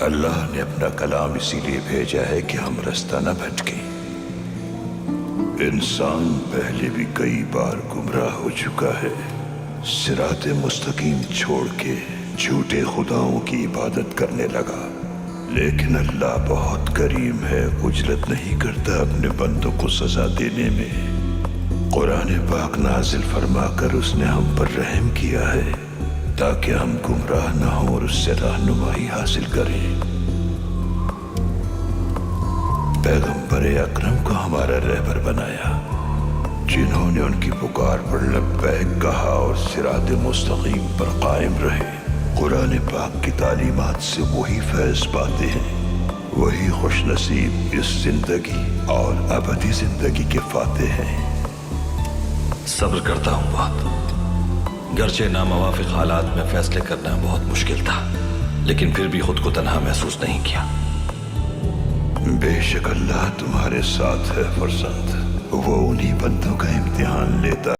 اللہ نے اپنا کلام اسی لیے بھیجا ہے کہ ہم رستہ نہ بھٹکیں۔ انسان پہلے بھی کئی بار گمراہ ہو چکا ہے، صراط مستقیم چھوڑ کے جھوٹے خداؤں کی عبادت کرنے لگا، لیکن اللہ بہت کریم ہے، اجرت نہیں کرتا اپنے بندوں کو سزا دینے میں۔ قرآن پاک نازل فرما کر اس نے ہم پر رحم کیا ہے تاکہ ہم گمراہ نہ ہوں اور اس سے رہنمائی حاصل کریں۔ پیغمبر اکرم کو ہمارا رہبر بنایا، جنہوں نے ان کی پکار پر لبیک کہا اور صراط مستقیم پر قائم رہے۔ قرآن پاک کی تعلیمات سے وہی فیض پاتے ہیں، وہی خوش نصیب اس زندگی اور ابدی زندگی کے فاتح ہیں۔ صبر کرتا ہوں بہت، گرچہ ناموافق حالات میں فیصلے کرنا بہت مشکل تھا، لیکن پھر بھی خود کو تنہا محسوس نہیں کیا۔ بے شک اللہ تمہارے ساتھ ہے فرزند، وہ انہی بندوں کا امتحان لیتا